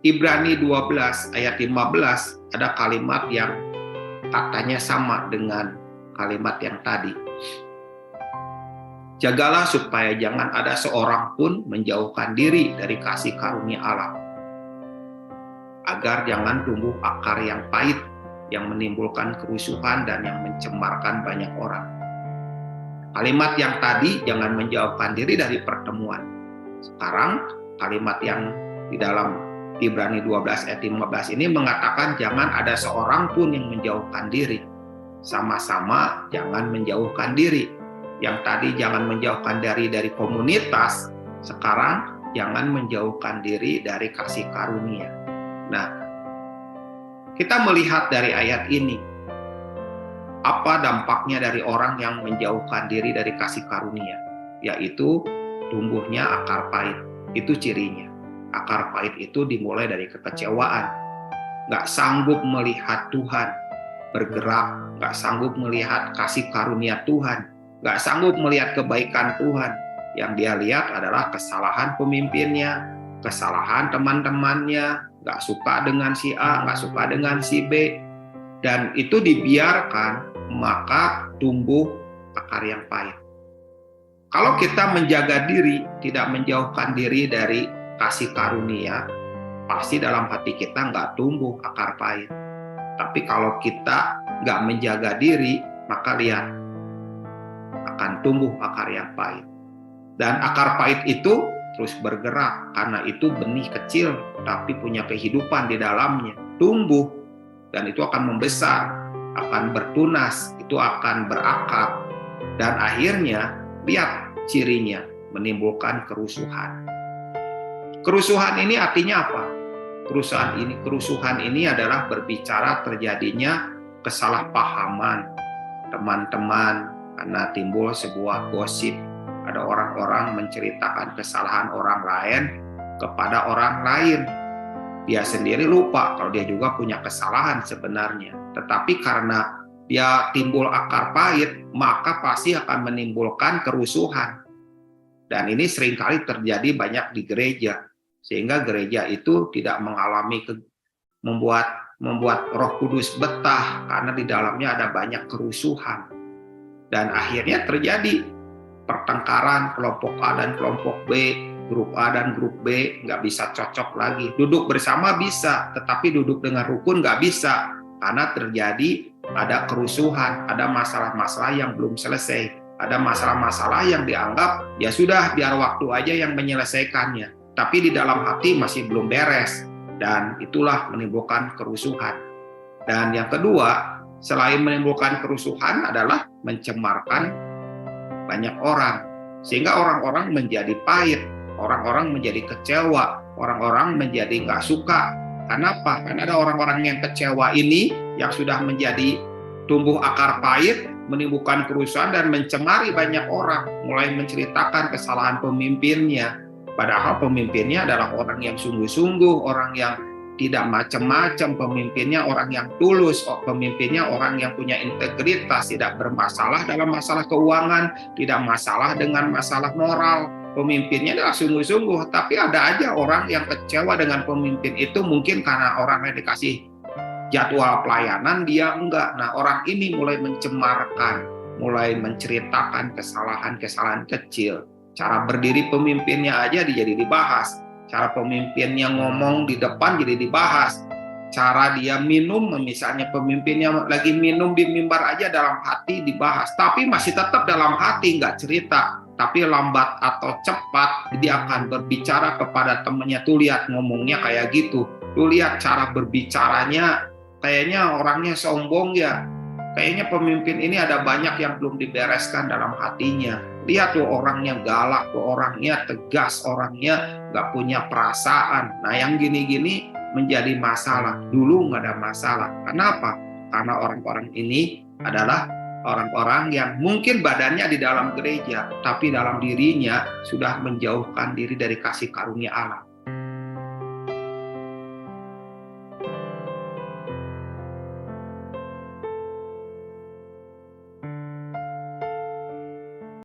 Ibrani 12 ayat 15 ada kalimat yang katanya sama dengan kalimat yang tadi. Jagalah supaya jangan ada seorang pun menjauhkan diri dari kasih karunia Allah, agar jangan tumbuh akar yang pahit, yang menimbulkan kerusuhan dan yang mencemarkan banyak orang. Kalimat yang tadi, jangan menjauhkan diri dari pertemuan. Sekarang kalimat yang di dalam Ibrani 12 ayat 15 ini mengatakan jangan ada seorang pun yang menjauhkan diri. Sama-sama jangan menjauhkan diri. Yang tadi jangan menjauhkan diri dari komunitas, sekarang jangan menjauhkan diri dari kasih karunia. Nah, kita melihat dari ayat ini, apa dampaknya dari orang yang menjauhkan diri dari kasih karunia? Yaitu tumbuhnya akar pahit. Itu cirinya. Akar pahit itu dimulai dari kekecewaan. Nggak sanggup melihat Tuhan bergerak, nggak sanggup melihat kasih karunia Tuhan, nggak sanggup melihat kebaikan Tuhan. Yang dia lihat adalah kesalahan pemimpinnya, kesalahan teman-temannya, nggak suka dengan si A, nggak suka dengan si B, dan itu dibiarkan, maka tumbuh akar yang pahit. Kalau kita menjaga diri, tidak menjauhkan diri dari kasih karunia, pasti dalam hati kita nggak tumbuh akar pahit. Tapi kalau kita nggak menjaga diri, maka lihat, akan tumbuh akar yang pahit. Dan akar pahit itu terus bergerak, karena itu benih kecil, tapi punya kehidupan di dalamnya. Tumbuh, dan itu akan membesar, akan bertunas, itu akan berakar. Dan akhirnya, lihat cirinya, menimbulkan kerusuhan. Kerusuhan ini artinya apa? Kerusuhan ini adalah berbicara terjadinya kesalahpahaman teman-teman, karena timbul sebuah gosip. Ada orang-orang menceritakan kesalahan orang lain kepada orang lain. Dia sendiri lupa kalau dia juga punya kesalahan sebenarnya. Tetapi karena dia timbul akar pahit, maka pasti akan menimbulkan kerusuhan. Dan ini seringkali terjadi banyak di gereja. Sehingga gereja itu tidak mengalami membuat Roh Kudus betah, karena di dalamnya ada banyak kerusuhan. Dan akhirnya terjadi pertengkaran kelompok A dan kelompok B, grup A dan grup B nggak bisa cocok lagi. Duduk bersama bisa, tetapi duduk dengan rukun nggak bisa, karena terjadi ada kerusuhan, ada masalah-masalah yang belum selesai, ada masalah-masalah yang dianggap ya sudah biar waktu aja yang menyelesaikannya. Tapi di dalam hati masih belum beres, dan itulah menimbulkan kerusuhan. Dan yang kedua, selain menimbulkan kerusuhan adalah mencemarkan banyak orang, sehingga orang-orang menjadi pahit, orang-orang menjadi kecewa, orang-orang menjadi nggak suka. Kenapa? Karena ada orang-orang yang kecewa ini, yang sudah menjadi tumbuh akar pahit, menimbulkan kerusuhan dan mencemari banyak orang, mulai menceritakan kesalahan pemimpinnya. Padahal pemimpinnya adalah orang yang sungguh-sungguh, orang yang tidak macam-macam, pemimpinnya orang yang tulus, pemimpinnya orang yang punya integritas, tidak bermasalah dalam masalah keuangan, tidak masalah dengan masalah moral. Pemimpinnya adalah sungguh-sungguh, tapi ada aja orang yang kecewa dengan pemimpin itu, mungkin karena orang yang dikasih jadwal pelayanan, dia enggak. Nah, orang ini mulai mencemarkan, mulai menceritakan kesalahan-kesalahan kecil. Cara berdiri pemimpinnya aja jadi dibahas. Cara pemimpinnya ngomong di depan jadi dibahas. Cara dia minum, misalnya pemimpinnya lagi minum di mimbar aja dalam hati dibahas. Tapi masih tetap dalam hati, nggak cerita. Tapi lambat atau cepat dia akan berbicara kepada temannya. Tuh lihat ngomongnya kayak gitu. Tuh lihat cara berbicaranya, kayaknya orangnya sombong ya. Kayaknya pemimpin ini ada banyak yang belum dibereskan dalam hatinya. Lihat tuh orangnya galak, tuh orangnya tegas, orangnya nggak punya perasaan. Nah yang gini-gini menjadi masalah. Dulu nggak ada masalah. Kenapa? Karena orang-orang ini adalah orang-orang yang mungkin badannya di dalam gereja, tapi dalam dirinya sudah menjauhkan diri dari kasih karunia Allah.